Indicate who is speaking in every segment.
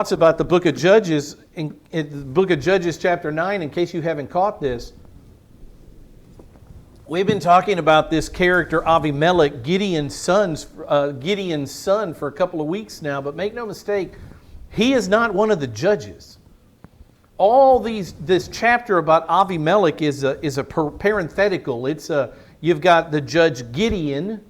Speaker 1: Thoughts about the book of Judges, in the book of Judges chapter 9, in case you haven't caught this. We've been talking about this character Avimelech, Gideon's son, for a couple of weeks now, but make no mistake, he is not one of the judges. This chapter about Avimelech is a parenthetical. You've got the judge Gideon,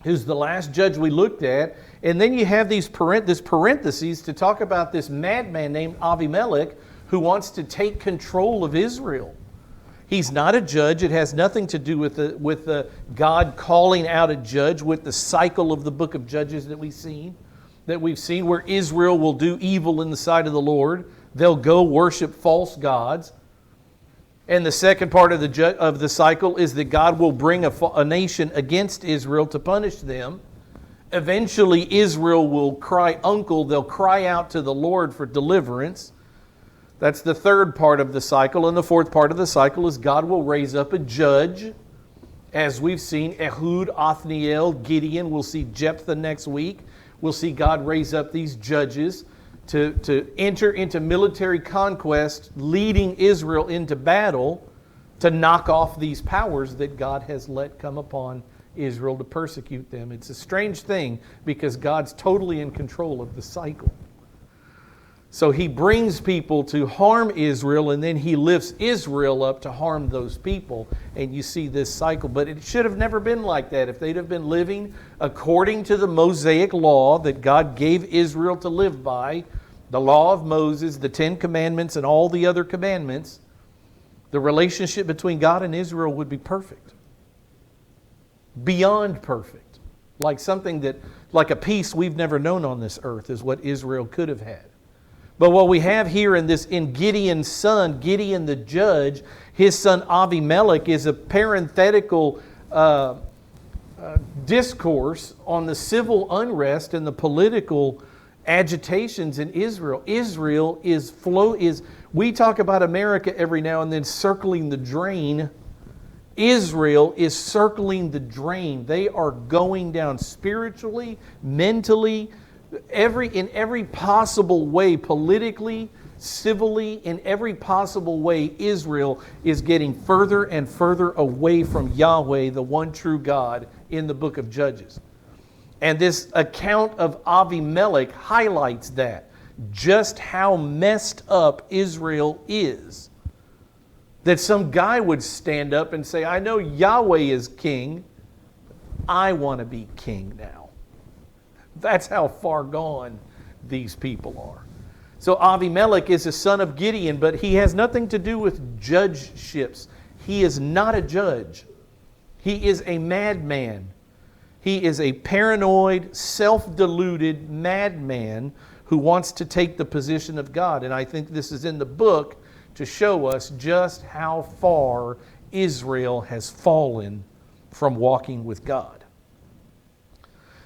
Speaker 1: who's the last judge we looked at, and then you have this parentheses to talk about this madman named Avimelech who wants to take control of Israel. He's not a judge. It has nothing to do with God calling out a judge, with the cycle of the book of Judges that we've seen, where Israel will do evil in the sight of the Lord. They'll go worship false gods. And the second part of the cycle is that God will bring a nation against Israel to punish them. Eventually, Israel will cry uncle. They'll cry out to the Lord for deliverance. That's the third part of the cycle. And the fourth part of the cycle is God will raise up a judge. As we've seen, Ehud, Othniel, Gideon. We'll see Jephthah next week. We'll see God raise up these judges to enter into military conquest, leading Israel into battle to knock off these powers that God has let come upon Israel to persecute them. It's a strange thing because God's totally in control of the cycle. So he brings people to harm Israel, and then he lifts Israel up to harm those people. And you see this cycle. But it should have never been like that. If they'd have been living according to the Mosaic law that God gave Israel to live by, the law of Moses, the 10 Commandments, and all the other commandments, the relationship between God and Israel would be perfect. Beyond perfect. Like a peace we've never known on this earth is what Israel could have had. But what we have here in Gideon's son, Gideon the judge, his son Avimelech, is a parenthetical discourse on the civil unrest and the political agitations in Israel. Israel we talk about America every now and then circling the drain. Israel is circling the drain. They are going down spiritually, mentally, in every possible way, politically, civilly, in every possible way. Israel is getting further and further away from Yahweh, the one true God, in the book of Judges. And this account of Avimelech highlights that, just how messed up Israel is. That some guy would stand up and say, I know Yahweh is king, I want to be king now. That's how far gone these people are. So Avimelech is a son of Gideon, but he has nothing to do with judgeships. He is not a judge. He is a madman. He is a paranoid, self-deluded madman who wants to take the position of God. And I think this is in the book to show us just how far Israel has fallen from walking with God.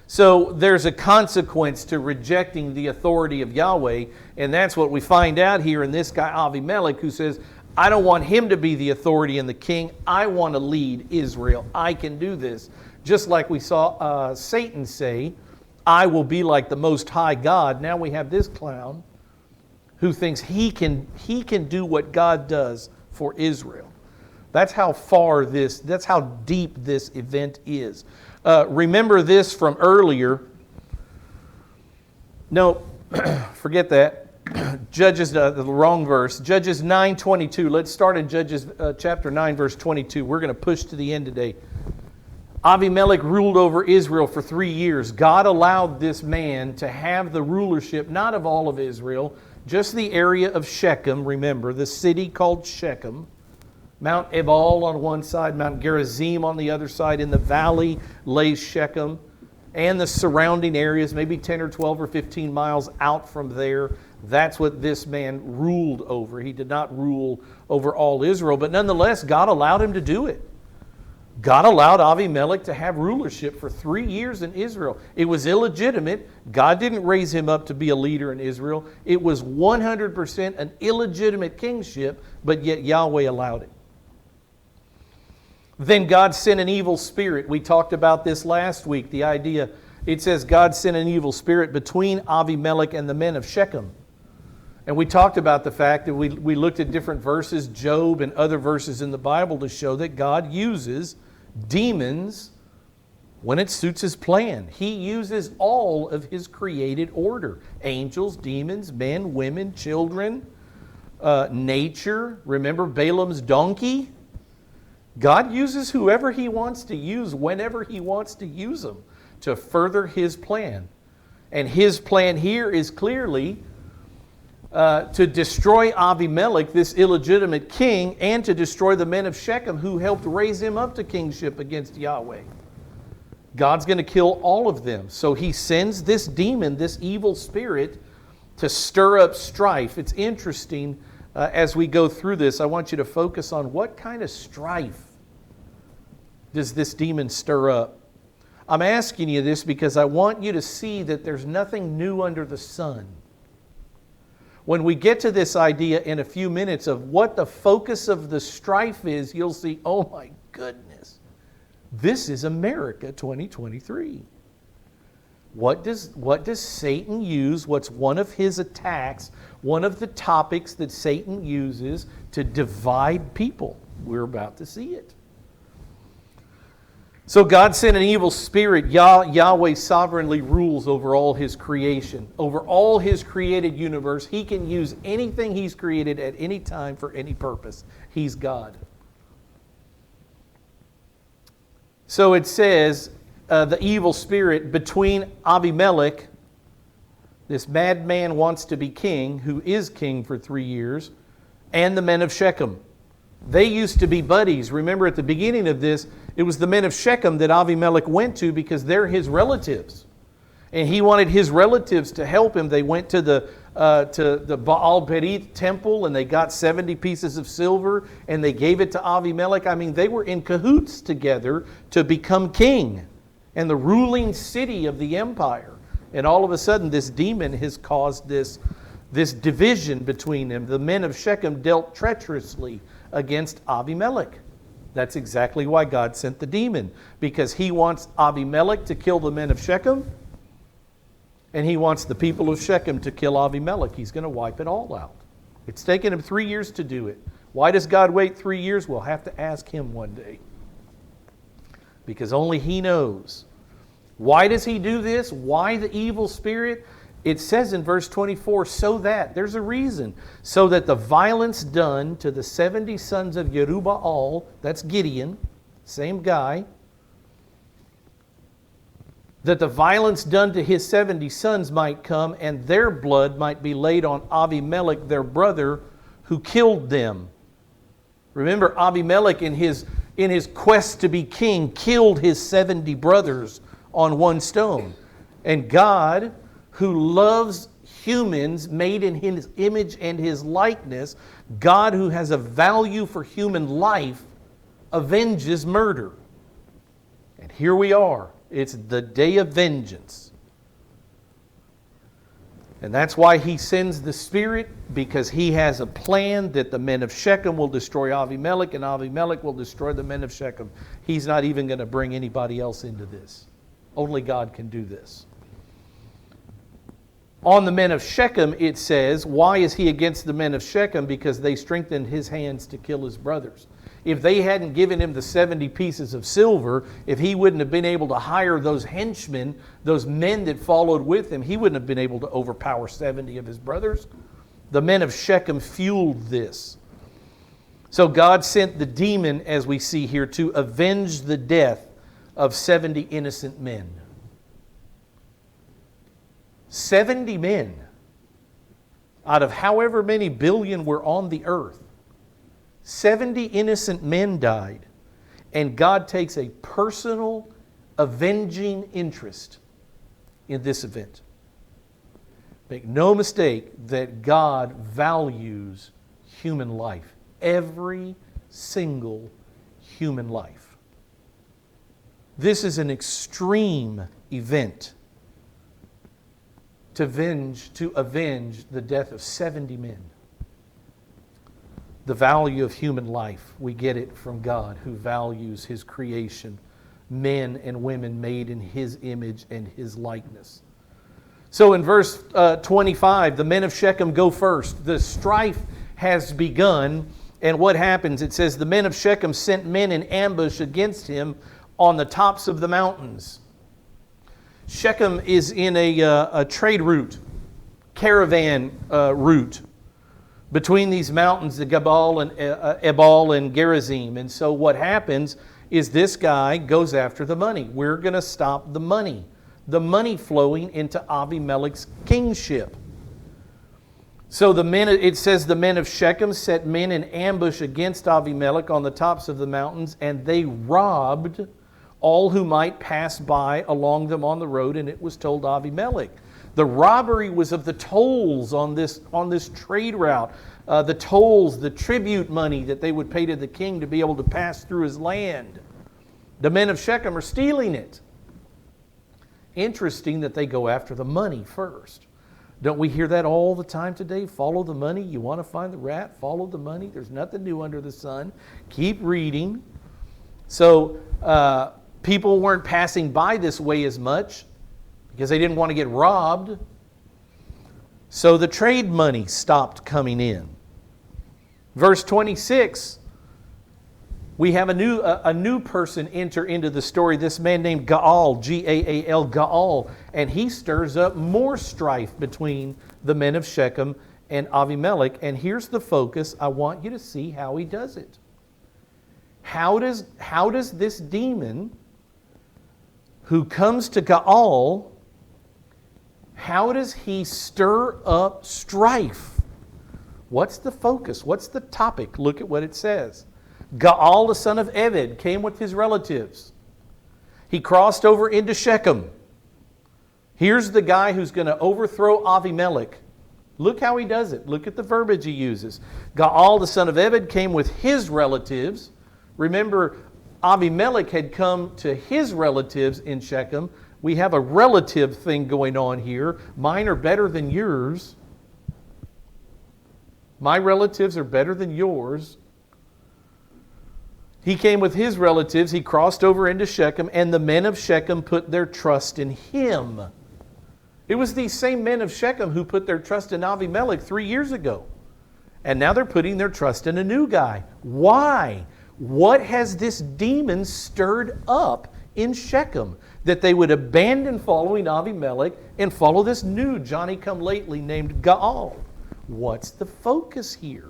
Speaker 1: So there's a consequence to rejecting the authority of Yahweh, and that's what we find out here in this guy Avimelech, who says, I don't want him to be the authority and the king. I want to lead Israel. I can do this. Just like we saw Satan say, I will be like the Most High God. Now we have this clown who thinks he can do what God does for Israel. That's how deep this event is. Remember this from earlier. No, forget that. Judges, the wrong verse. Judges 9:22. Let's start in Judges chapter 9, verse 22. We're going to push to the end today. Avimelech ruled over Israel for 3 years. God allowed this man to have the rulership, not of all of Israel, just the area of Shechem. Remember, the city called Shechem. Mount Ebal on one side, Mount Gerizim on the other side. In the valley lays Shechem and the surrounding areas, maybe 10 or 12 or 15 miles out from there. That's what this man ruled over. He did not rule over all Israel, but nonetheless, God allowed him to do it. God allowed Avimelech to have rulership for 3 years in Israel. It was illegitimate. God didn't raise him up to be a leader in Israel. It was 100% an illegitimate kingship, but yet Yahweh allowed it. Then God sent an evil spirit. We talked about this last week, the idea It says God sent an evil spirit between Avimelech and the men of Shechem. And we talked about the fact that we looked at different verses, Job and other verses in the Bible, to show that God uses demons when it suits His plan. He uses all of His created order. Angels, demons, men, women, children, nature. Remember Balaam's donkey? God uses whoever He wants to use whenever He wants to use them to further His plan. And His plan here is clearly to destroy Avimelech, this illegitimate king, and to destroy the men of Shechem who helped raise him up to kingship against Yahweh. God's going to kill all of them. So He sends this demon, this evil spirit, to stir up strife. It's interesting as we go through this, I want you to focus on what kind of strife does this demon stir up. I'm asking you this because I want you to see that there's nothing new under the sun. When we get to this idea in a few minutes of what the focus of the strife is, you'll see, oh my goodness, this is America 2023. What does Satan use? What's one of his attacks, one of the topics that Satan uses to divide people? We're about to see it. So God sent an evil spirit. Yahweh sovereignly rules over all His creation, over all His created universe. He can use anything He's created at any time for any purpose. He's God. So it says, the evil spirit between Avimelech, this madman wants to be king, who is king for 3 years, and the men of Shechem. They used to be buddies. Remember at the beginning of this, it was the men of Shechem that Avimelech went to because they're his relatives. And he wanted his relatives to help him. They went to the Baal Berith temple and they got 70 pieces of silver and they gave it to Avimelech. I mean, they were in cahoots together to become king and the ruling city of the empire. And all of a sudden, this demon has caused this division between them. The men of Shechem dealt treacherously against Avimelech. That's exactly why God sent the demon, because He wants Avimelech to kill the men of Shechem, and He wants the people of Shechem to kill Avimelech. He's going to wipe it all out. It's taken Him 3 years to do it. Why does God wait 3 years? We'll have to ask Him one day, because only He knows. Why does He do this? Why the evil spirit? It says in verse 24, so that, there's a reason, so that the violence done to the 70 sons of Jerubbaal, that's Gideon, same guy, that the violence done to his 70 sons might come, and their blood might be laid on Avimelech, their brother, who killed them. Remember, Avimelech, in his quest to be king, killed his 70 brothers on one stone. And God, who loves humans made in His image and His likeness, God who has a value for human life, avenges murder. And here we are. It's the day of vengeance. And that's why He sends the Spirit, because He has a plan that the men of Shechem will destroy Avimelech and Avimelech will destroy the men of Shechem. He's not even going to bring anybody else into this. Only God can do this. On the men of Shechem, it says, why is He against the men of Shechem? Because they strengthened his hands to kill his brothers. If they hadn't given him the 70 pieces of silver, if he wouldn't have been able to hire those henchmen, those men that followed with him, he wouldn't have been able to overpower 70 of his brothers. The men of Shechem fueled this. So God sent the demon, as we see here, to avenge the death of 70 innocent men. 70 men out of however many billion were on the earth. 70 innocent men died. And God takes a personal, avenging interest in this event. Make no mistake that God values human life. Every single human life. This is an extreme event to avenge the death of 70 men. The value of human life, we get it from God, who values His creation men and women made in His image and His likeness. So in verse 25, the men of Shechem go first. The strife has begun. And what happens? It says, the men of Shechem sent men in ambush against him on the tops of the mountains. Shechem is in a trade route, caravan route, between these mountains, the Ebal and Gerizim. And so what happens is this guy goes after the money. We're going to stop the money flowing into Abimelech's kingship. So it says the men of Shechem set men in ambush against Abimelech on the tops of the mountains, and they robbed all who might pass by along them on the road, and it was told Abimelech. The robbery was of the tolls on this trade route, the tolls, the tribute money that they would pay to the king to be able to pass through his land. The men of Shechem are stealing it. Interesting that they go after the money first. Don't we hear that all the time today? Follow the money. You want to find the rat? Follow the money. There's nothing new under the sun. Keep reading. So people weren't passing by this way as much because they didn't want to get robbed. So the trade money stopped coming in. Verse 26, we have a new person enter into the story, this man named Gaal, G-A-A-L, Gaal, and he stirs up more strife between the men of Shechem and Abimelech. And here's the focus. I want you to see how he does it. How does this demon who comes to Gaal, how does he stir up strife? What's the focus? What's the topic? Look at what it says. Gaal, the son of Ebed, came with his relatives. He crossed over into Shechem. Here's the guy who's going to overthrow Abimelech. Look how he does it. Look at the verbiage he uses. Gaal, the son of Ebed, came with his relatives. Remember, Abimelech had come to his relatives in Shechem. We have a relative thing going on here. Mine are better than yours. My relatives are better than yours. He came with his relatives. He crossed over into Shechem, and the men of Shechem put their trust in him. It was these same men of Shechem who put their trust in Abimelech 3 years ago. And now they're putting their trust in a new guy. Why? What has this demon stirred up in Shechem that they would abandon following Abimelech and follow this new Johnny-come-lately named Gaal? What's the focus here?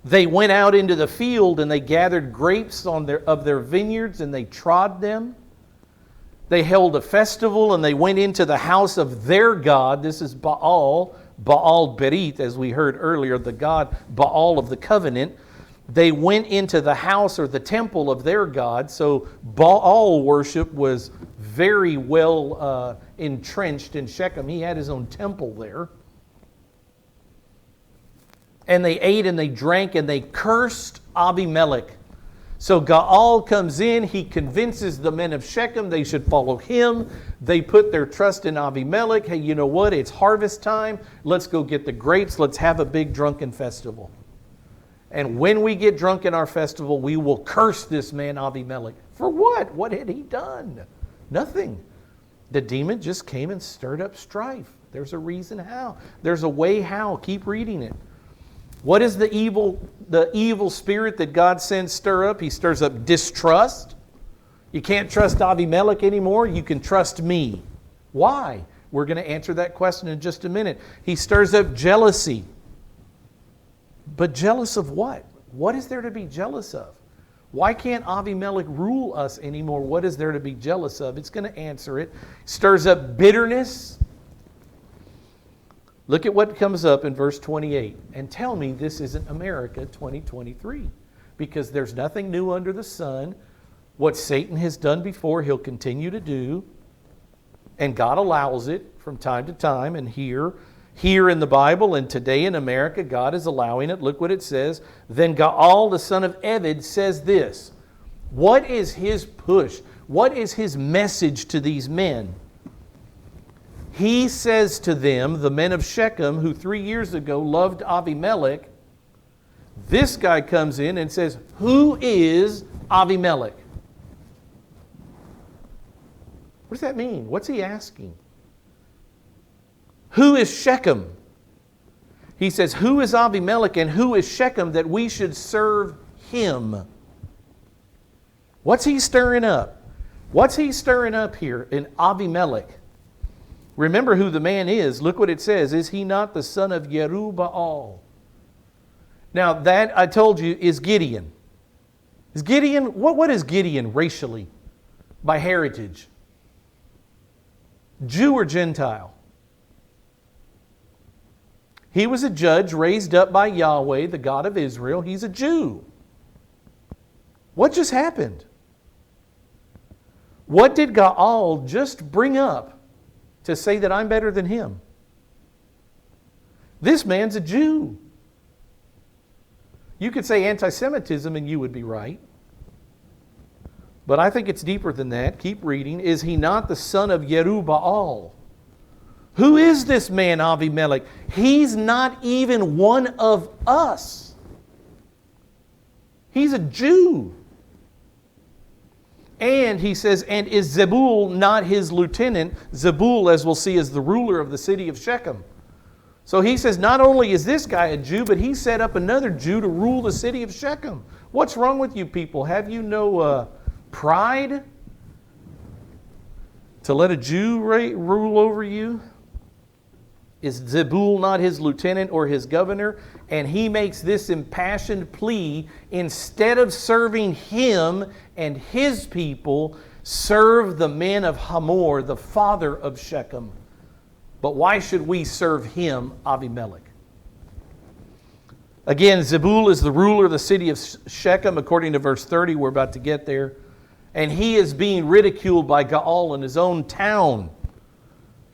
Speaker 1: They went out into the field and they gathered grapes of their vineyards and they trod them. They held a festival and they went into the house of their god. This is Baal Berith, as we heard earlier, the god Baal of the covenant. They went into the house or the temple of their god. So Baal worship was very well entrenched in Shechem. He had his own temple there. And they ate and they drank and they cursed Abimelech. So Gaal comes in, he convinces the men of Shechem they should follow him. They put their trust in Abimelech. Hey, you know what? It's harvest time. Let's go get the grapes. Let's have a big drunken festival. And when we get drunk in our festival, we will curse this man Abimelech. For what? What had he done? Nothing. The demon just came and stirred up strife. There's a reason how. There's a way how. Keep reading it. What is the evil spirit that God sends stir up? He stirs up distrust. You can't trust Abimelech anymore. You can trust me. Why? We're going to answer that question in just a minute. He stirs up jealousy. But jealous of what? What is there to be jealous of? Why can't Abimelech rule us anymore? What is there to be jealous of? It's going to answer it. Stirs up bitterness. Look at what comes up in verse 28. And tell me this isn't America 2023. Because there's nothing new under the sun. What Satan has done before, he'll continue to do. And God allows it from time to time. And here in the Bible and today in America, God is allowing it. Look what it says. Then Gaal, the son of Ebed, says this. What is his push? What is his message to these men? He says to them, the men of Shechem, who 3 years ago loved Abimelech, this guy comes in and says, who is Avimelech. What does that mean? What's he asking? Who is Shechem? He says, who is Avimelech and who is Shechem that we should serve him? What's he stirring up? What's he stirring up here in Avimelech? Remember who the man is. Look what it says. Is he not the son of Jerubbaal? Now that, I told you, is Gideon. Is Gideon, what is Gideon racially, by heritage? Jew or Gentile? He was a judge raised up by Yahweh, the God of Israel. He's a Jew. What just happened? What did Gaal just bring up to say that I'm better than him? This man's a Jew. You could say anti-Semitism and you would be right. But I think it's deeper than that. Keep reading. Is he not the son of Jerubbaal? Who is this man, Avimelech? He's not even one of us. He's a Jew. And he says, and is Zebul not his lieutenant? Zebul, as we'll see, is the ruler of the city of Shechem. So he says, not only is this guy a Jew, but he set up another Jew to rule the city of Shechem. What's wrong with you people? Have you no pride to let a Jew rule over you? Is Zebul not his lieutenant or his governor? And he makes this impassioned plea, instead of serving him and his people, serve the men of Hamor, the father of Shechem. But why should we serve him, Avimelech? Again, Zebul is the ruler of the city of Shechem, according to verse 30. We're about to get there. And he is being ridiculed by Gaal in his own town.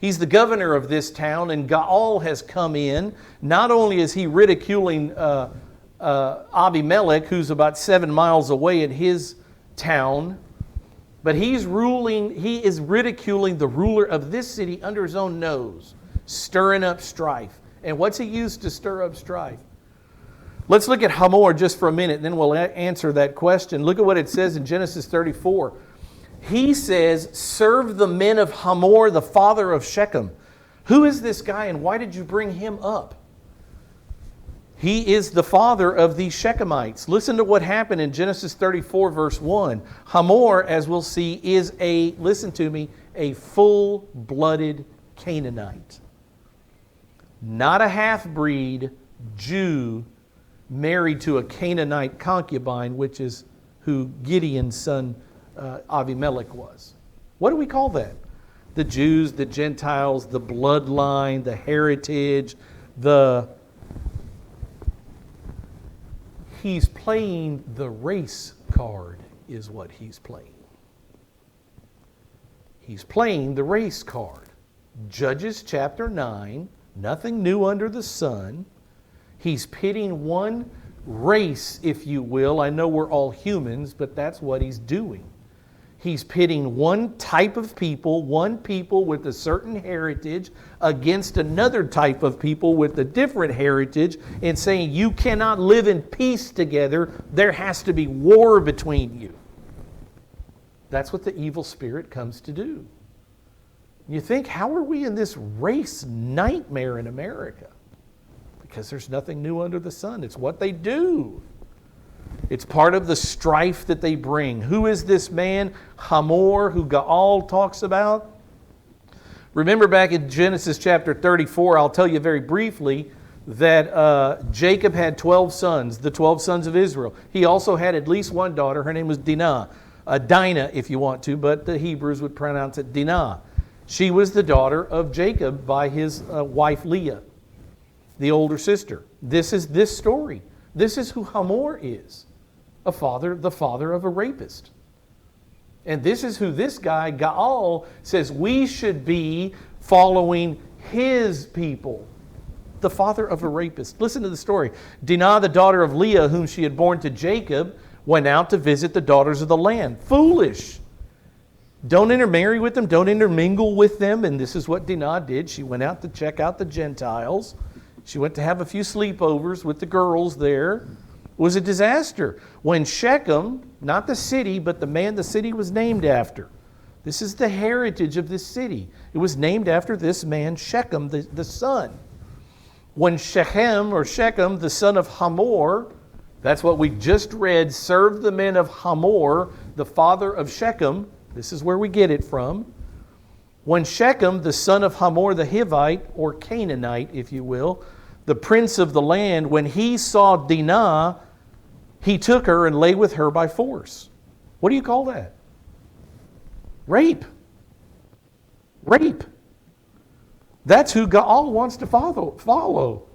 Speaker 1: He's the governor of this town, and Gaal has come in. Not only is he ridiculing Avimelech, who's about 7 miles away at his town, but he is ridiculing the ruler of this city under his own nose, stirring up strife. And what's he used to stir up strife? Let's look at Hamor just for a minute, and then we'll answer that question. Look at what it says in Genesis 34. He says, serve the men of Hamor, the father of Shechem. Who is this guy and why did you bring him up? He is the father of these Shechemites. Listen to what happened in Genesis 34 verse 1. Hamor, as we'll see, is listen to me, a full-blooded Canaanite. Not a half-breed Jew married to a Canaanite concubine, which is who Gideon's son Avimelech was. What do we call that? The Jews, the Gentiles, the bloodline, the heritage, He's playing the race card is what he's playing. He's playing the race card. Judges chapter 9, nothing new under the sun. He's pitting one race, if you will. I know we're all humans, but that's what he's doing. He's pitting one type of people, one people with a certain heritage, against another type of people with a different heritage, and saying you cannot live in peace together. There has to be war between you. That's what the evil spirit comes to do. You think, how are we in this race nightmare in America? Because there's nothing new under the sun. It's what they do. It's part of the strife that they bring. Who is this man, Hamor, who Gaal talks about? Remember back in Genesis chapter 34, I'll tell you very briefly, that Jacob had 12 sons, the 12 sons of Israel. He also had at least one daughter. Her name was Dinah. Dinah, if you want to, but the Hebrews would pronounce it Dinah. She was the daughter of Jacob by his wife Leah, the older sister. This is this story. This is who Hamor is, the father of a rapist. And this is who this guy, Gaal, says we should be following his people, the father of a rapist. Listen to the story. Dinah, the daughter of Leah, whom she had borne to Jacob, went out to visit the daughters of the land. Foolish. Don't intermarry with them. Don't intermingle with them. And this is what Dinah did. She went out to check out the Gentiles. She went to have a few sleepovers with the girls there. was a disaster. When Shechem, not the city, but the man the city was named after. This is the heritage of this city. It was named after this man, Shechem, the son. When Shechem, the son of Hamor, that's what we just read, served the men of Hamor, the father of Shechem. This is where we get it from. When Shechem, the son of Hamor the Hivite, or Canaanite, if you will, the prince of the land, when he saw Dinah, he took her and lay with her by force. What do you call that? Rape. Rape. That's who Gaal wants to follow.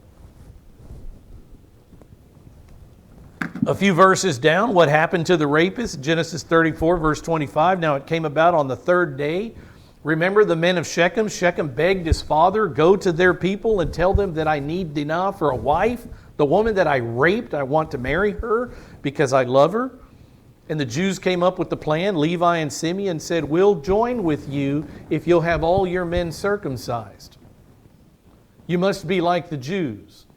Speaker 1: A few verses down, what happened to the rapist? Genesis 34, verse 25. Now it came about on the third day. Remember the men of Shechem? Shechem begged his father, go to their people and tell them that I need Dinah for a wife. The woman that I raped, I want to marry her because I love her. And the Jews came up with the plan. Levi and Simeon said, we'll join with you if you'll have all your men circumcised. You must be like the Jews.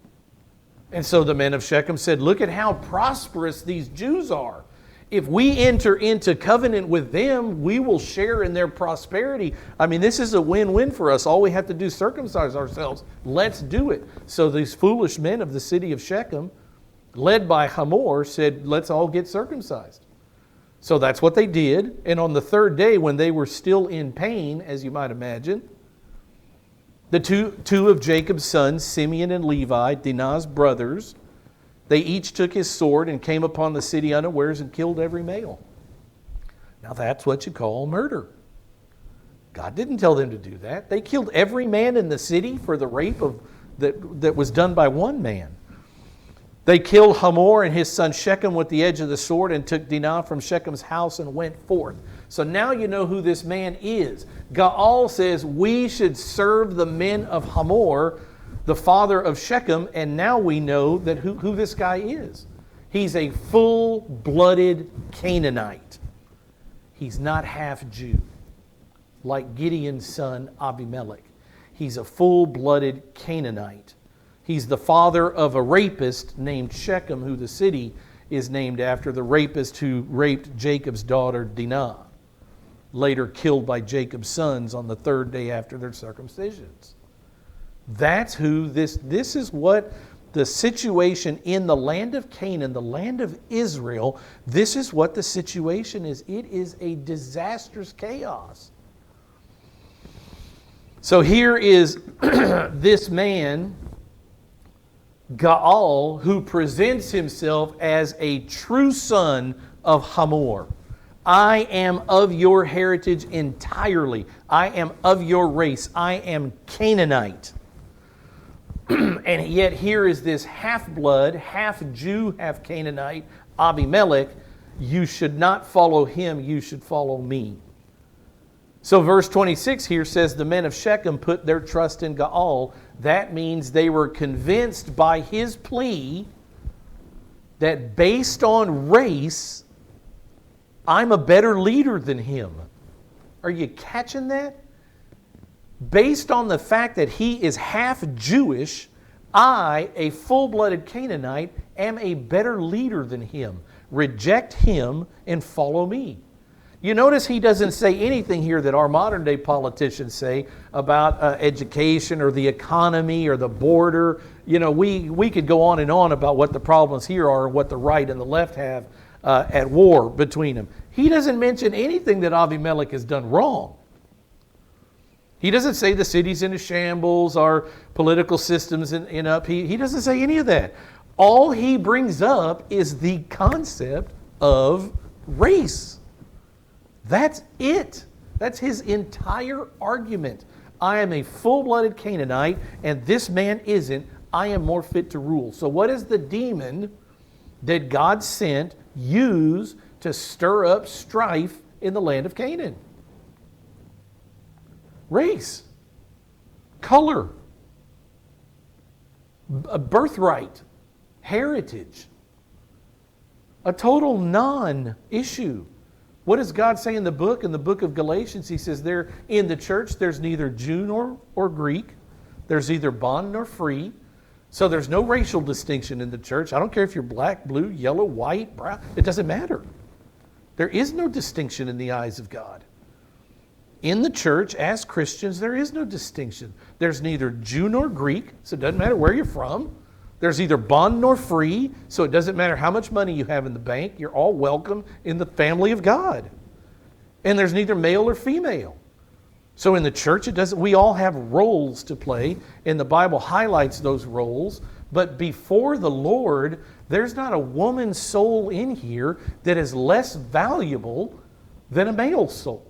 Speaker 1: And so the men of Shechem said, look at how prosperous these Jews are. If we enter into covenant with them, we will share in their prosperity. I mean, this is a win-win for us. All we have to do is circumcise ourselves. Let's do it. So these foolish men of the city of Shechem, led by Hamor, said, let's all get circumcised. So that's what they did. And on the third day, when they were still in pain, as you might imagine, the two of Jacob's sons, Simeon and Levi, Dinah's brothers, they each took his sword and came upon the city unawares and killed every male. Now that's what you call murder. God didn't tell them to do that. They killed every man in the city for the rape that was done by one man. They killed Hamor and his son Shechem with the edge of the sword and took Dinah from Shechem's house and went forth. So now you know who this man is. Gaal says we should serve the men of Hamor, the father of Shechem, and now we know that who this guy is. He's a full-blooded Canaanite. He's not half Jew, like Gideon's son Abimelech. He's a full-blooded Canaanite. He's the father of a rapist named Shechem, who the city is named after, the rapist who raped Jacob's daughter Dinah, later killed by Jacob's sons on the third day after their circumcisions. That's who this is what the situation in the land of Canaan, the land of Israel, this is what the situation is. It is a disastrous chaos. So here is this man, Gaal, who presents himself as a true son of Hamor. I am of your heritage entirely. I am of your race. I am Canaanite. And yet here is this half-blood, half-Jew, half-Canaanite, Abimelech. You should not follow him, you should follow me. So verse 26 here says the men of Shechem put their trust in Gaal. That means they were convinced by his plea that based on race, I'm a better leader than him. Are you catching that? Based on the fact that he is half Jewish, I, a full-blooded Canaanite, am a better leader than him. Reject him and follow me. You notice he doesn't say anything here that our modern day politicians say about education or the economy or the border. You know, we could go on and on about what the problems here are and what the right and the left have at war between them. He doesn't mention anything that Abimelech has done wrong. He doesn't say the city's in a shambles, our political system's in up. He doesn't say any of that. All he brings up is the concept of race. That's it. That's his entire argument. I am a full-blooded Canaanite, and this man isn't. I am more fit to rule. So what is the demon that God sent use to stir up strife in the land of Canaan? Race, color, a birthright, heritage, a total non-issue. What does God say in the book? In the book of Galatians, he says there in the church there's neither Jew nor Greek. There's either bond nor free. So there's no racial distinction in the church. I don't care if you're black, blue, yellow, white, brown. It doesn't matter. There is no distinction in the eyes of God. In the church, as Christians, there is no distinction. There's neither Jew nor Greek, so it doesn't matter where you're from. There's either bond nor free, so it doesn't matter how much money you have in the bank. You're all welcome in the family of God. And there's neither male or female. So in the church, we all have roles to play, and the Bible highlights those roles. But before the Lord, there's not a woman's soul in here that is less valuable than a male soul,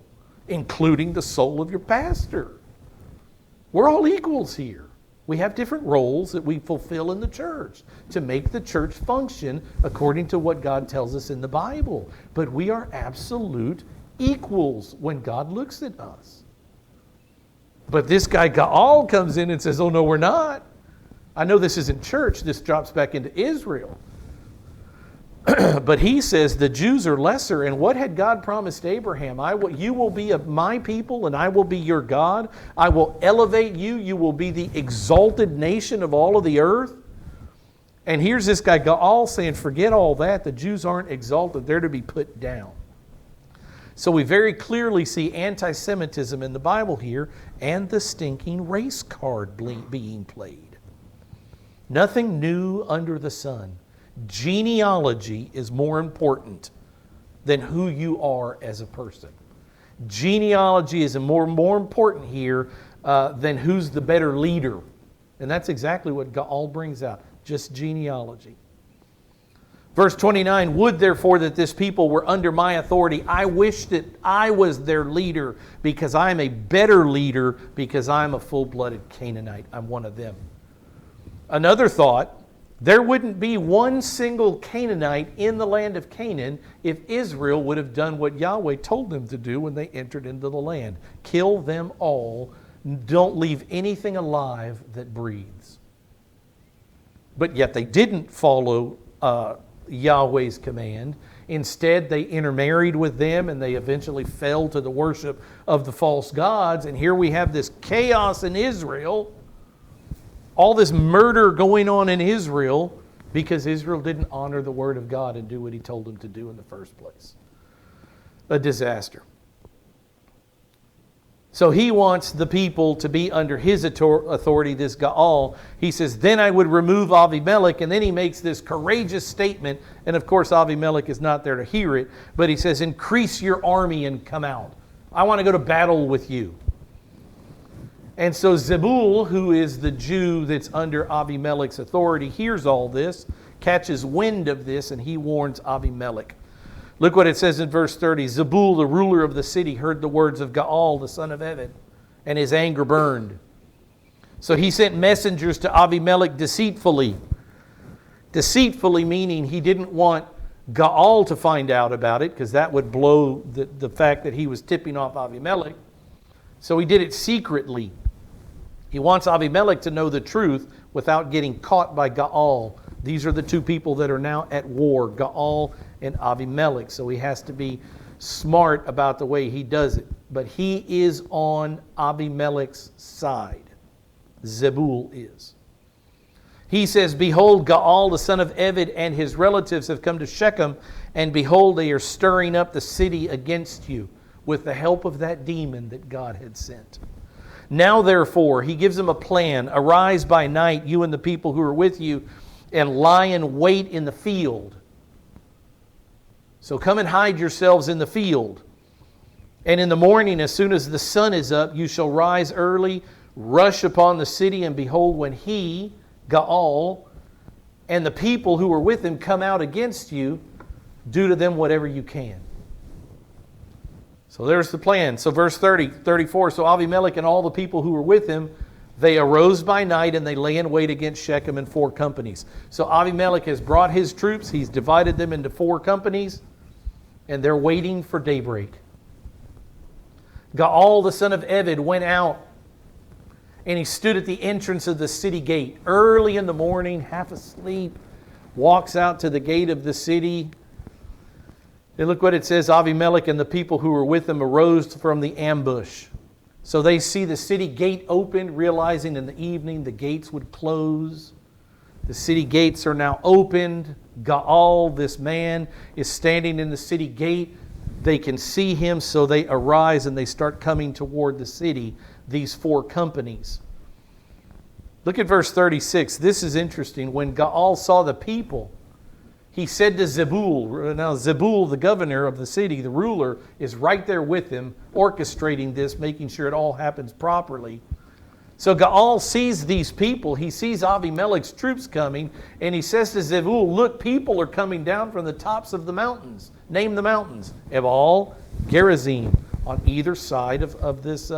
Speaker 1: including the soul of your pastor. We're all equals here. We have different roles that we fulfill in the church to make the church function according to what God tells us in the Bible. But we are absolute equals when God looks at us. But this guy Gaal comes in and says, oh no, we're not. I know this isn't church. This drops back into Israel. But he says the Jews are lesser. And what had God promised Abraham? You will be of my people and I will be your God. I will elevate you. You will be the exalted nation of all of the earth. And here's this guy Gaal saying, forget all that. The Jews aren't exalted. They're to be put down. So we very clearly see anti-Semitism in the Bible here and the stinking race card being played. Nothing new under the sun. Genealogy is more important than who you are as a person. Genealogy is more important here than who's the better leader. And that's exactly what Gaal brings out, just genealogy. Verse 29, would therefore that this people were under my authority. I wish that I was their leader because I'm a better leader because I'm a full-blooded Canaanite. I'm one of them. Another thought, there wouldn't be one single Canaanite in the land of Canaan if Israel would have done what Yahweh told them to do when they entered into the land. Kill them all. Don't leave anything alive that breathes. But yet they didn't follow Yahweh's command. Instead, they intermarried with them and they eventually fell to the worship of the false gods. And here we have this chaos in Israel. All this murder going on in Israel because Israel didn't honor the word of God and do what he told them to do in the first place. A disaster. So he wants the people to be under his authority, this Gaal. He says, then I would remove Avimelech, and then he makes this courageous statement. And of course, Avimelech is not there to hear it, but he says, increase your army and come out. I want to go to battle with you. And so Zebul, who is the Jew that's under Avimelech's authority, hears all this, catches wind of this, and he warns Avimelech. Look what it says in verse 30. Zebul, the ruler of the city, heard the words of Gaal, the son of Ebed, and his anger burned. So he sent messengers to Avimelech deceitfully. Deceitfully meaning he didn't want Gaal to find out about it, because that would blow the fact that he was tipping off Avimelech. So he did it secretly. He wants Avimelech to know the truth without getting caught by Gaal. These are the two people that are now at war, Gaal and Avimelech. So he has to be smart about the way he does it. But he is on Avimelech's side. Zebul is. He says, behold, Gaal, the son of Ebed, and his relatives have come to Shechem, and behold, they are stirring up the city against you with the help of that demon that God had sent. Now, therefore, he gives them a plan. Arise by night, you and the people who are with you, and lie in wait in the field. So come and hide yourselves in the field. And in the morning, as soon as the sun is up, you shall rise early, rush upon the city, and behold, when he, Gaal, and the people who are with him come out against you, do to them whatever you can. So there's the plan. So verse 34, so Avimelech and all the people who were with him, they arose by night and they lay in wait against Shechem in 4 companies. So Avimelech has brought his troops. He's divided them into 4 companies and they're waiting for daybreak. Gaal, the son of Ebed, went out and he stood at the entrance of the city gate. Early in the morning, half asleep, walks out to the gate of the city. And look what it says, Avimelech and the people who were with him arose from the ambush. So they see the city gate open, realizing in the evening the gates would close. The city gates are now opened. Gaal, this man, is standing in the city gate. They can see him, so they arise and they start coming toward the city, these four companies. Look at verse 36. This is interesting. When Gaal saw the people, he said to Zebul, now Zebul, the governor of the city, the ruler, is right there with him, orchestrating this, making sure it all happens properly. So Gaal sees these people. He sees Avimelech's troops coming, and he says to Zebul, look, people are coming down from the tops of the mountains. Name the mountains. Ebal, Gerizim, on either side of this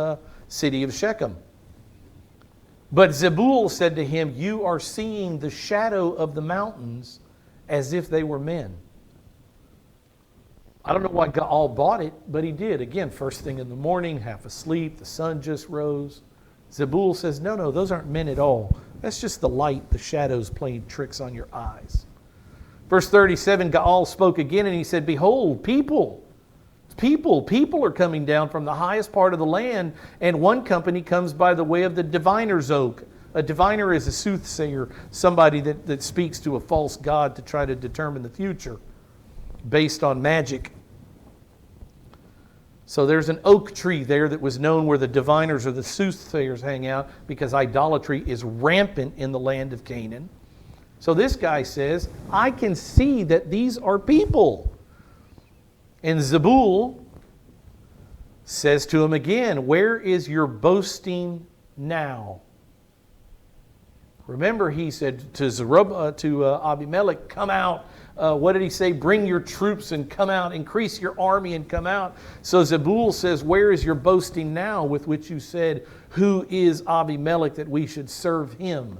Speaker 1: city of Shechem. But Zebul said to him, you are seeing the shadow of the mountains as if they were men. I don't know why Gaal bought it, but he did. Again, first thing in the morning, half asleep, the sun just rose. Zebul says, no, those aren't men at all. That's just the light, the shadows playing tricks on your eyes. Verse 37, Gaal spoke again and he said, behold, people are coming down from the highest part of the land, and one company comes by the way of the diviner's oak. A diviner is a soothsayer, somebody that speaks to a false god to try to determine the future based on magic. So there's an oak tree there that was known where the diviners or the soothsayers hang out, because idolatry is rampant in the land of Canaan. So this guy says, I can see that these are people. And Zebul says to him again, where is your boasting now? Remember, he said to Abimelech, come out. What did he say? Bring your troops and come out. Increase your army and come out. So Zebul says, where is your boasting now with which you said, who is Abimelech that we should serve him?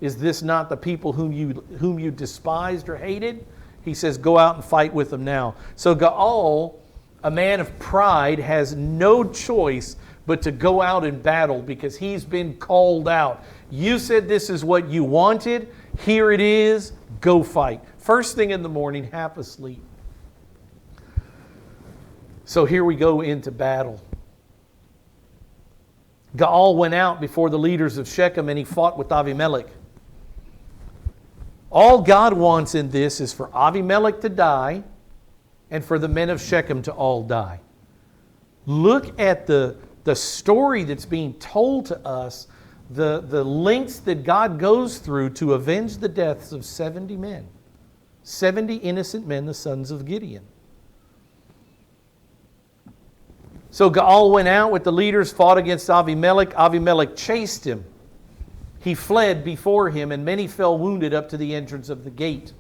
Speaker 1: Is this not the people whom you despised or hated? He says, go out and fight with them now. So Gaal, a man of pride, has no choice but to go out in battle because he's been called out. You said this is what you wanted. Here it is. Go fight. First thing in the morning, half asleep. So here we go into battle. Gaal went out before the leaders of Shechem and he fought with Avimelech. All God wants in this is for Avimelech to die and for the men of Shechem to all die. Look at the story that's being told to us, the lengths that God goes through to avenge the deaths of 70 men. 70 innocent men, the sons of Gideon. So Gaal went out with the leaders, fought against Avimelech. Avimelech chased him. He fled before him, and many fell wounded up to the entrance of the gate.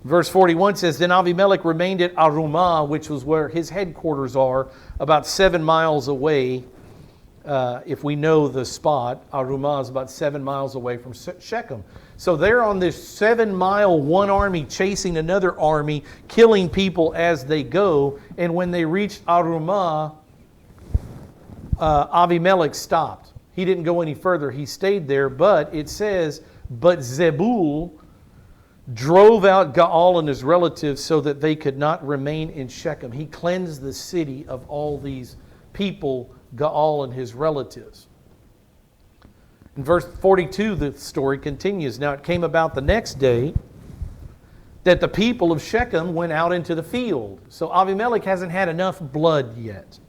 Speaker 1: Verse 41 says, then Avimelech remained at Arumah, which was where his headquarters are, about 7 miles away. If we know the spot, Arumah is about 7 miles away from Shechem. So they're on this 7-mile, one army chasing another army, killing people as they go. And when they reached Arumah, Avimelech stopped. He didn't go any further. He stayed there. But it says, but Zebul drove out Gaal and his relatives so that they could not remain in Shechem. He cleansed the city of all these people, Gaal and his relatives. In verse 42, the story continues. Now it came about the next day that the people of Shechem went out into the field. So Avimelech hasn't had enough blood yet.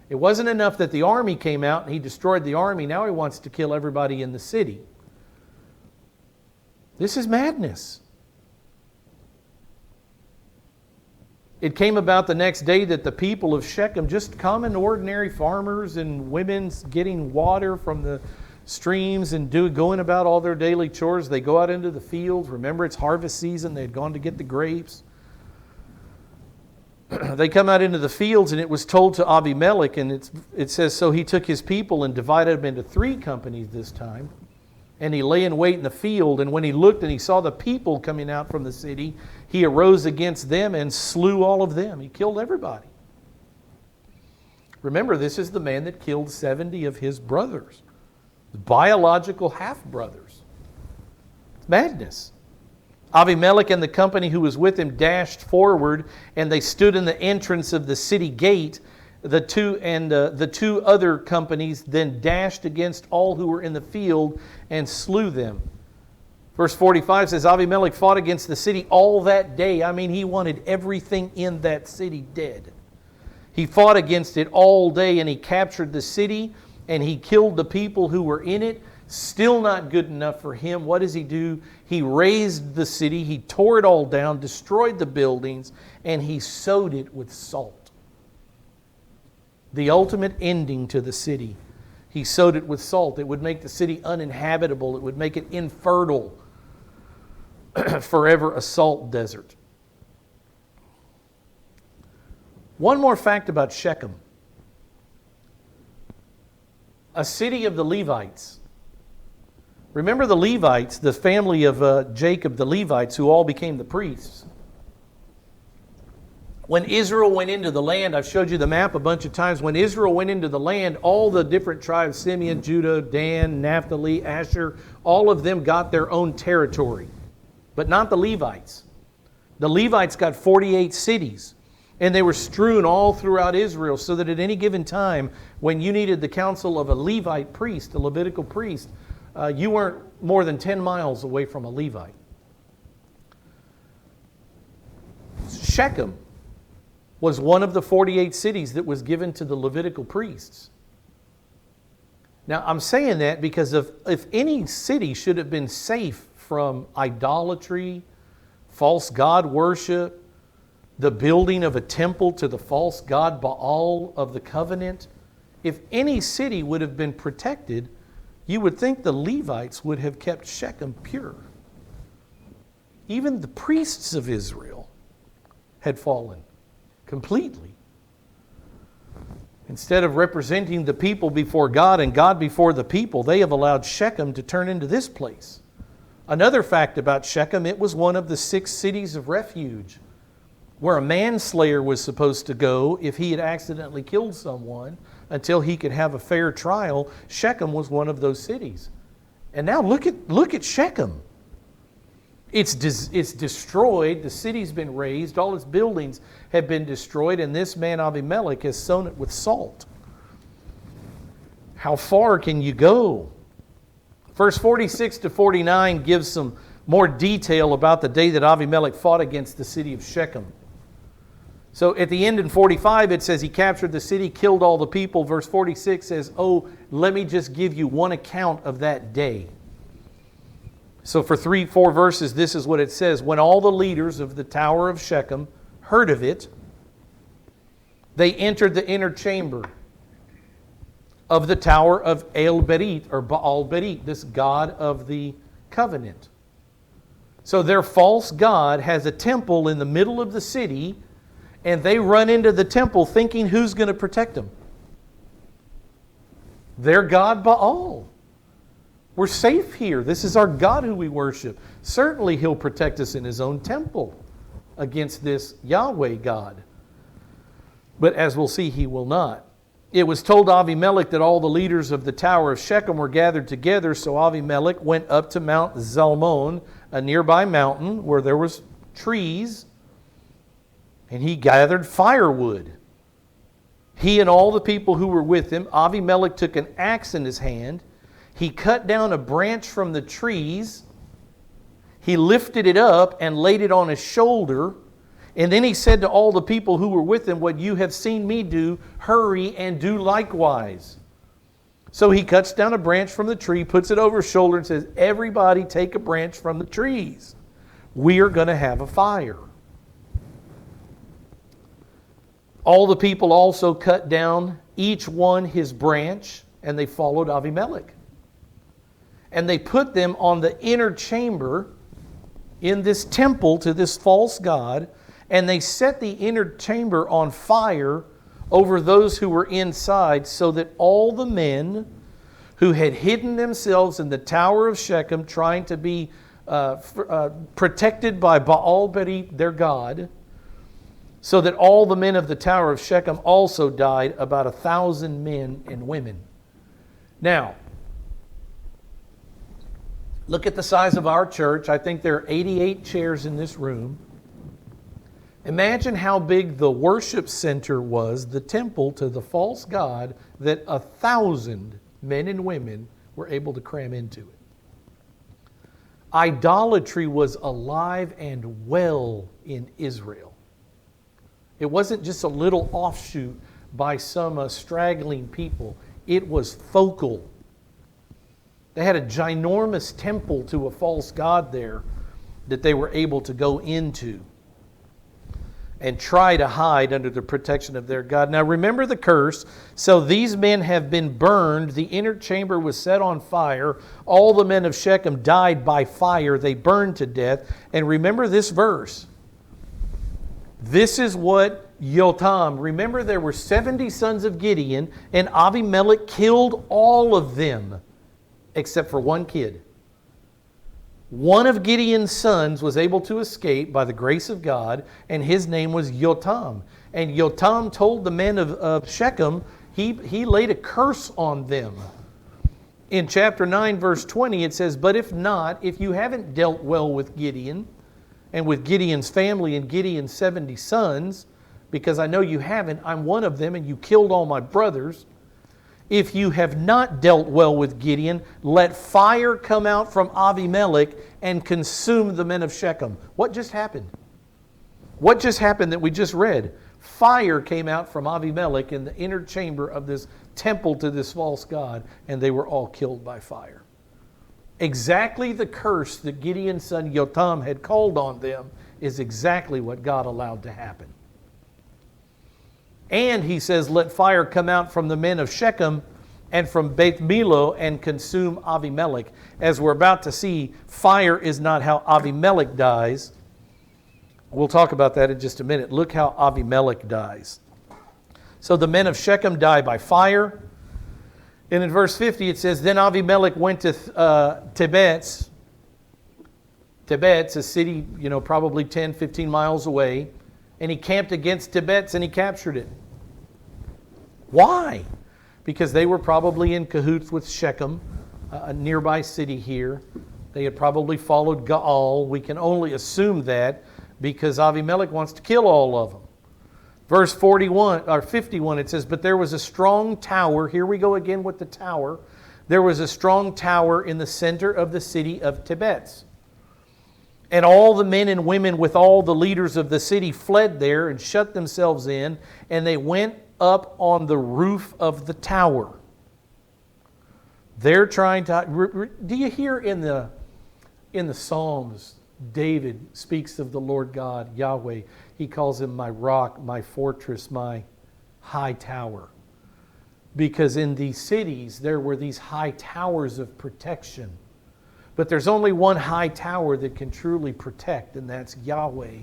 Speaker 1: It wasn't enough that the army came out and he destroyed the army. Now he wants to kill everybody in the city. This is madness. It came about the next day that the people of Shechem, just common ordinary farmers and women getting water from the streams and going about all their daily chores, they go out into the fields. Remember, it's harvest season. They had gone to get the grapes. They come out into the fields, and it was told to Abimelech, and it says, so he took his people and divided them into 3 companies this time. And he lay in wait in the field, and when he looked and he saw the people coming out from the city, he arose against them and slew all of them. He killed everybody. Remember, this is the man that killed 70 of his brothers, biological half-brothers. It's madness. Abimelech and the company who was with him dashed forward, and they stood in the entrance of the city gate. the two other companies then dashed against all who were in the field and slew them. Verse 45 says, Avimelech fought against the city all that day. I mean, he wanted everything in that city dead. He fought against it all day, and he captured the city, and he killed the people who were in it. Still not good enough for him. What does he do? He razed the city, he tore it all down, destroyed the buildings, and he sowed it with salt. The ultimate ending to the city. He sowed it with salt. It would make the city uninhabitable. It would make it infertile. Forever a salt desert. One more fact about Shechem. A city of the Levites. Remember the Levites, the family of Jacob, the Levites, who all became the priests. When Israel went into the land, I've showed you the map a bunch of times. When Israel went into the land, all the different tribes, Simeon, Judah, Dan, Naphtali, Asher, all of them got their own territory. But not the Levites. The Levites got 48 cities. And they were strewn all throughout Israel, so that at any given time, when you needed the counsel of a Levite priest, a Levitical priest, you weren't more than 10 miles away from a Levite. Shechem was one of the 48 cities that was given to the Levitical priests. Now, I'm saying that because if any city should have been safe from idolatry, false god worship, the building of a temple to the false god Baal of the covenant, if any city would have been protected, you would think the Levites would have kept Shechem pure. Even the priests of Israel had fallen completely. Instead of representing the people before God and God before the people, they have allowed Shechem to turn into this place. Another fact about Shechem, it was one of the 6 cities of refuge where a manslayer was supposed to go if he had accidentally killed someone until he could have a fair trial. Shechem was one of those cities. And now look at Shechem. It's destroyed. The city's been razed. All its buildings have been destroyed. And this man Avimelech has sown it with salt. How far can you go? Verse 46 to 49 gives some more detail about the day that Avimelech fought against the city of Shechem. So at the end in 45 it says he captured the city, killed all the people. Verse 46 says, oh, let me just give you one account of that day. So for 3-4 verses, this is what it says. When all the leaders of the tower of Shechem heard of it, they entered the inner chamber of the tower of El-Berit, or Baal-Berit, this god of the covenant. So their false god has a temple in the middle of the city, and they run into the temple thinking, who's going to protect them? Their god Baal. We're safe here. This is our God who we worship. Certainly He'll protect us in His own temple against this Yahweh God. But as we'll see, He will not. It was told Avimelech that all the leaders of the tower of Shechem were gathered together, so Avimelech went up to Mount Zalmon, a nearby mountain where there was trees, and he gathered firewood. He and all the people who were with him. Avimelech took an axe in his hand. He cut down a branch from the trees. He lifted it up and laid it on his shoulder. And then he said to all the people who were with him, what you have seen me do, hurry and do likewise. So he cuts down a branch from the tree, puts it over his shoulder and says, everybody take a branch from the trees. We are going to have a fire. All the people also cut down each one his branch, and they followed Avimelech. And they put them on the inner chamber in this temple to this false god, and they set the inner chamber on fire over those who were inside, so that all the men who had hidden themselves in the tower of Shechem, trying to be protected by Baal-Berit, their god, so that all the men of the tower of Shechem also died, about 1,000 men and women. Now, look at the size of our church. I think there are 88 chairs in this room. Imagine how big the worship center was, the temple to the false god, that 1,000 men and women were able to cram into it. Idolatry was alive and well in Israel. It wasn't just a little offshoot by some straggling people. It was focal. They had a ginormous temple to a false god there that they were able to go into and try to hide under the protection of their God. Now remember the curse. So these men have been burned. The inner chamber was set on fire. All the men of Shechem died by fire. They burned to death. And remember this verse. This is what Yotam, remember there were 70 sons of Gideon, and Abimelech killed all of them except for one kid. One of Gideon's sons was able to escape by the grace of God, and his name was Yotam. And Yotam told the men of Shechem, he laid a curse on them. In chapter 9, verse 20, it says, "But if not, if you haven't dealt well with Gideon, and with Gideon's family and Gideon's 70 sons, because I know you haven't, I'm one of them, and you killed all my brothers. If you have not dealt well with Gideon, let fire come out from Abimelech and consume the men of Shechem." What just happened? What just happened that we just read? Fire came out from Abimelech in the inner chamber of this temple to this false god, and they were all killed by fire. Exactly the curse that Gideon's son Yotam had called on them is exactly what God allowed to happen. And he says, let fire come out from the men of Shechem and from Beth Millo and consume Abimelech. As we're about to see, fire is not how Abimelech dies. We'll talk about that in just a minute. Look how Abimelech dies. So the men of Shechem die by fire. And in verse 50 it says, then Abimelech went to Tebetz. Tebetz, a city, probably 10, 15 miles away. And he camped against Tebetz and he captured it. Why? Because they were probably in cahoots with Shechem, a nearby city here. They had probably followed Gaal. We can only assume that because Abimelech wants to kill all of them. Verse 51, it says, but there was a strong tower. Here we go again with the tower. There was a strong tower in the center of the city of Tebetz. And all the men and women with all the leaders of the city fled there and shut themselves in, and they went up on the roof of the tower. They're trying to... Do you hear in the Psalms, David speaks of the Lord God, Yahweh. He calls him my rock, my fortress, my high tower. Because in these cities, there were these high towers of protection. But there's only one high tower that can truly protect, and that's Yahweh,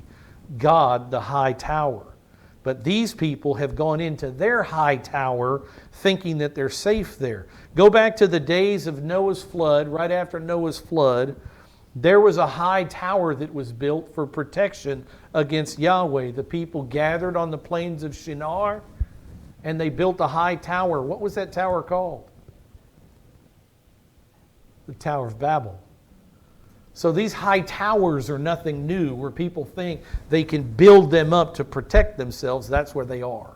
Speaker 1: God, the high tower. But these people have gone into their high tower thinking that they're safe there. Go back to the days of Noah's flood. Right after Noah's flood, there was a high tower that was built for protection against Yahweh. The people gathered on the plains of Shinar, and they built a high tower. What was that tower called? The Tower of Babel. So these high towers are nothing new, where people think they can build them up to protect themselves. That's where they are.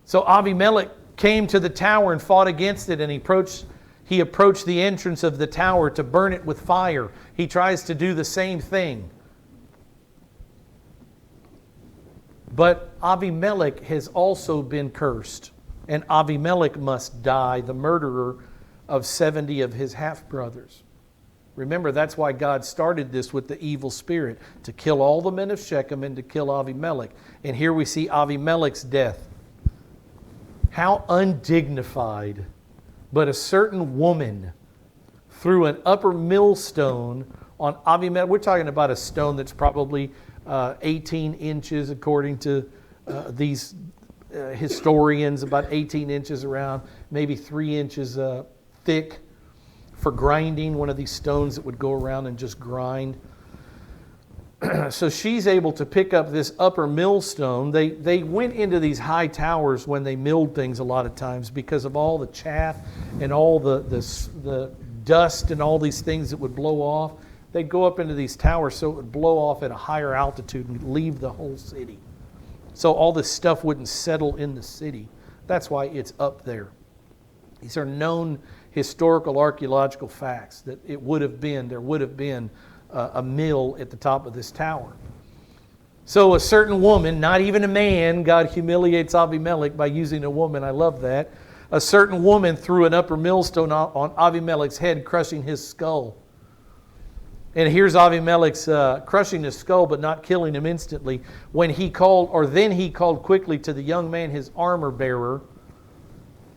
Speaker 1: So Abimelech came to the tower and fought against it, and he approached the entrance of the tower to burn it with fire. He tries to do the same thing. But Abimelech has also been cursed, and Abimelech must die, the murderer of 70 of his half-brothers. Remember, that's why God started this with the evil spirit, to kill all the men of Shechem and to kill Abimelech. And here we see Abimelech's death. How undignified. But a certain woman threw an upper millstone on Abimelech. We're talking about a stone that's probably 18 inches, according to these historians, about 18 inches around, maybe 3 inches thick, for grinding, one of these stones that would go around and just grind. So she's able to pick up this upper millstone. They went into these high towers when they milled things a lot of times because of all the chaff and all the dust and all these things that would blow off. they'd go up into these towers so it would blow off at a higher altitude and leave the whole city. So all this stuff wouldn't settle in the city. That's why it's up there. These are known historical archaeological facts that there would have been a mill at the top of this tower. So a certain woman, not even a man, God humiliates Avimelech by using a woman. I love that. A certain woman threw an upper millstone on Avimelech's head, crushing his skull. And here's Avimelech's crushing his skull, but not killing him instantly. Then he called quickly to the young man, his armor bearer,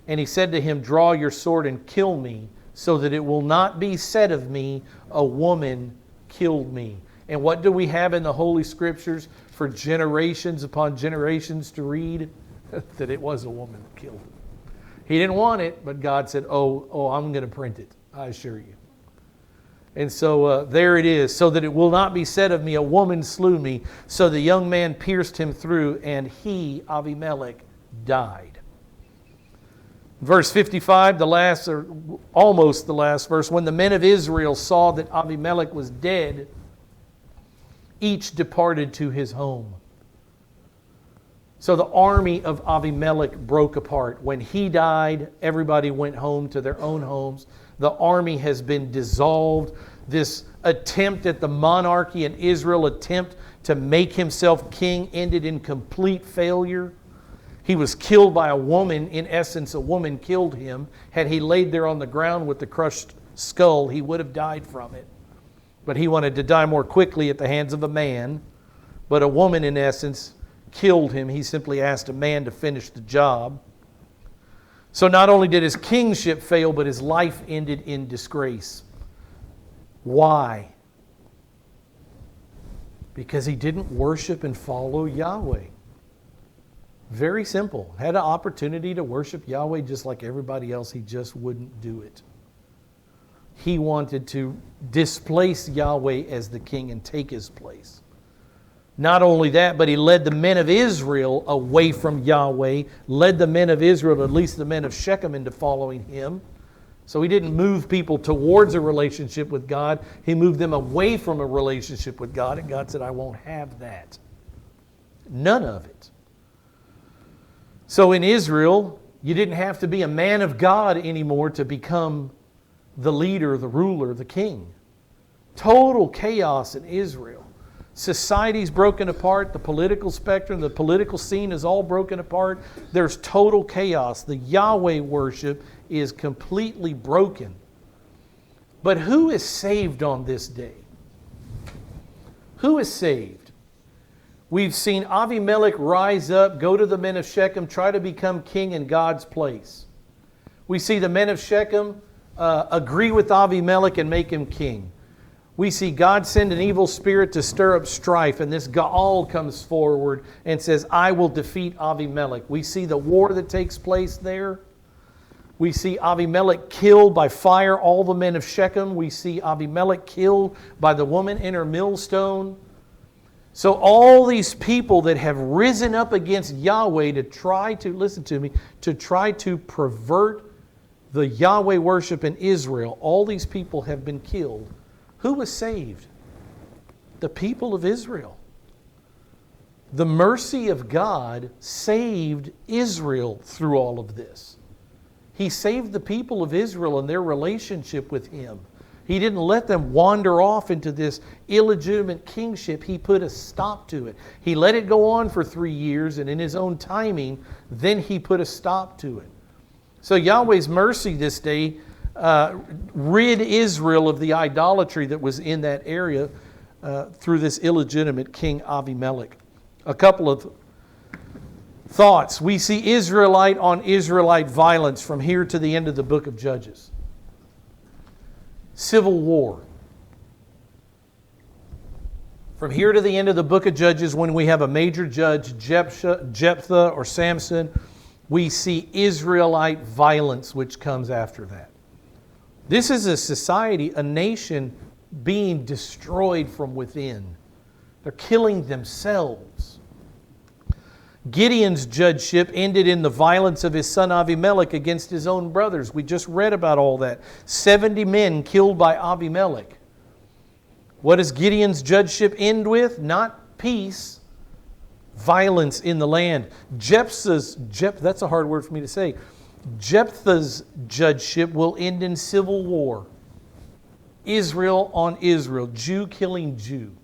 Speaker 1: and he said to him, "Draw your sword and kill me, so that it will not be said of me, a woman killed me." And what do we have in the Holy Scriptures for generations upon generations to read? That it was a woman that killed him. He didn't want it, but God said, oh, I'm going to print it, I assure you. And so there it is. So that it will not be said of me, a woman slew me. So the young man pierced him through, and he, Avimelech, died. Verse 55, the last, or almost the last verse. When the men of Israel saw that Avimelech was dead, each departed to his home. So the army of Avimelech broke apart. When he died, everybody went home to their own homes. The army has been dissolved. This attempt at the monarchy in Israel, attempt to make himself king, ended in complete failure. He was killed by a woman. In essence, a woman killed him. Had he laid there on the ground with the crushed skull, he would have died from it. But he wanted to die more quickly at the hands of a man. But a woman, in essence, killed him. He simply asked a man to finish the job. So not only did his kingship fail, but his life ended in disgrace. Why? Because he didn't worship and follow Yahweh. Very simple. Had an opportunity to worship Yahweh just like everybody else, he just wouldn't do it. He wanted to displace Yahweh as the king and take his place. Not only that, but he led the men of Israel away from Yahweh, led the men of Israel, at least the men of Shechem, into following him. So he didn't move people towards a relationship with God. He moved them away from a relationship with God, and God said, I won't have that. None of it. So in Israel, you didn't have to be a man of God anymore to become the leader, the ruler, the king. Total chaos in Israel. Society's broken apart. The political spectrum, the political scene is all broken apart. There's total chaos. The Yahweh worship is completely broken. But who is saved on this day? Who is saved? We've seen Avimelech rise up, go to the men of Shechem, try to become king in God's place. We see the men of Shechem agree with Avimelech and make him king. We see God send an evil spirit to stir up strife, and this Gaal comes forward and says, I will defeat Avimelech. We see the war that takes place there. We see Avimelech killed by fire, all the men of Shechem. We see Avimelech killed by the woman in her millstone. So all these people that have risen up against Yahweh to try to, listen to me, to try to pervert the Yahweh worship in Israel, all these people have been killed. Who was saved? The people of Israel. The mercy of God saved Israel through all of this. He saved the people of Israel and their relationship with Him. He didn't let them wander off into this illegitimate kingship. He put a stop to it. He let it go on for 3 years, and in His own timing, then He put a stop to it. So Yahweh's mercy this day rid Israel of the idolatry that was in that area through this illegitimate king Avimelech. A couple of thoughts. We see Israelite on Israelite violence from here to the end of the book of Judges. Civil war. From here to the end of the book of Judges, when we have a major judge, Jephthah or Samson, we see Israelite violence which comes after that. This is a society, a nation being destroyed from within. They're killing themselves. Gideon's judgeship ended in the violence of his son Avimelech against his own brothers. We just read about all that. 70 men killed by Avimelech. What does Gideon's judgeship end with? Not peace, violence in the land. That's a hard word for me to say. Jephthah's judgeship will end in civil war. Israel on Israel, Jew killing Jew.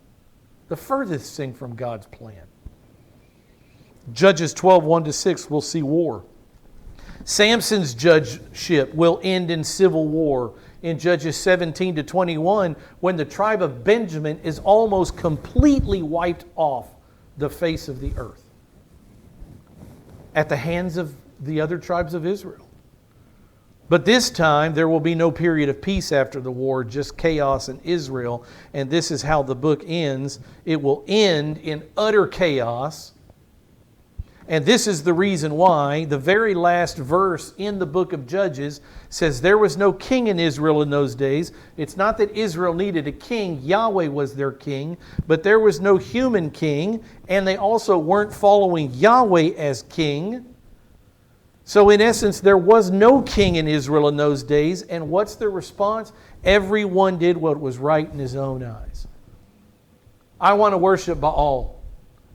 Speaker 1: The furthest thing from God's plan. Judges 12, 1-6, we'll see war. Samson's judgeship will end in civil war in Judges 17 to 21, when the tribe of Benjamin is almost completely wiped off the face of the earth at the hands of the other tribes of Israel. But this time, there will be no period of peace after the war, just chaos in Israel. And this is how the book ends. It will end in utter chaos. And this is the reason why the very last verse in the book of Judges says there was no king in Israel in those days. It's not that Israel needed a king. Yahweh was their king. But there was no human king. And they also weren't following Yahweh as king. So in essence, there was no king in Israel in those days. And what's the response? Everyone did what was right in his own eyes. I want to worship Baal.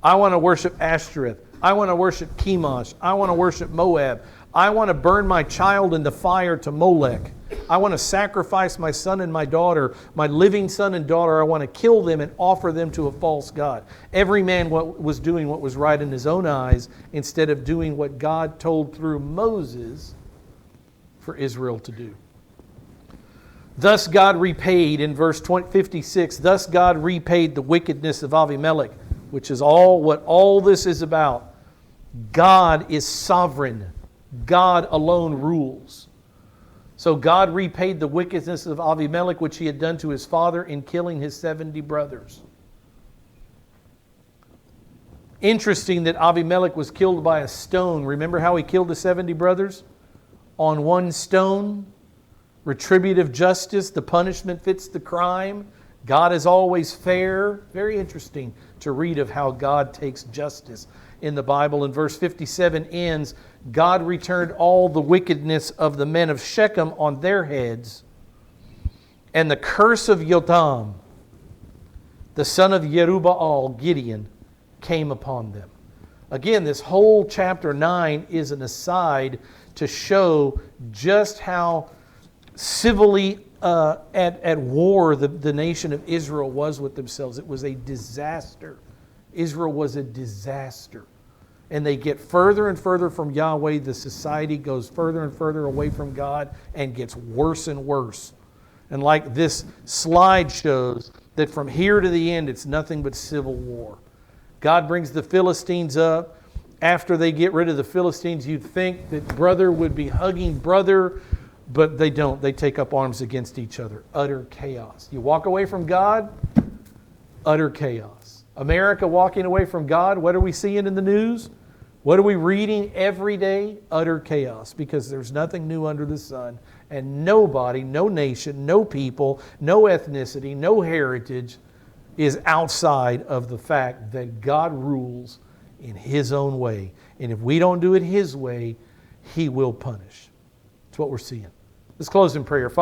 Speaker 1: I want to worship Ashtoreth. I want to worship Chemosh. I want to worship Moab. I want to burn my child in the fire to Molech. I want to sacrifice my son and my daughter, my living son and daughter. I want to kill them and offer them to a false god. Every man was doing what was right in his own eyes instead of doing what God told through Moses for Israel to do. Thus God repaid, in verse 56, thus God repaid the wickedness of Avimelech, which is what all this is about. God is sovereign. God alone rules. So God repaid the wickedness of Avimelech, which he had done to his father in killing his 70 brothers. Interesting that Avimelech was killed by a stone. Remember how he killed the 70 brothers? On one stone. Retributive justice. The punishment fits the crime. God is always fair. Very interesting to read of how God takes justice in the Bible. And verse 57 ends, God returned all the wickedness of the men of Shechem on their heads, and the curse of Jotham, the son of Jerubbaal, Gideon, came upon them. Again, this whole chapter 9 is an aside to show just how civilly at war the nation of Israel was with themselves. It was a disaster. Israel was a disaster. And they get further and further from Yahweh. The society goes further and further away from God and gets worse and worse. And like this slide shows, that from here to the end, it's nothing but civil war. God brings the Philistines up. After they get rid of the Philistines, you'd think that brother would be hugging brother, but they don't. They take up arms against each other. Utter chaos. You walk away from God, utter chaos. America walking away from God, what are we seeing in the news? What are we reading every day? Utter chaos, because there's nothing new under the sun. And nobody, no nation, no people, no ethnicity, no heritage is outside of the fact that God rules in His own way. And if we don't do it His way, He will punish. That's what we're seeing. Let's close in prayer. Father,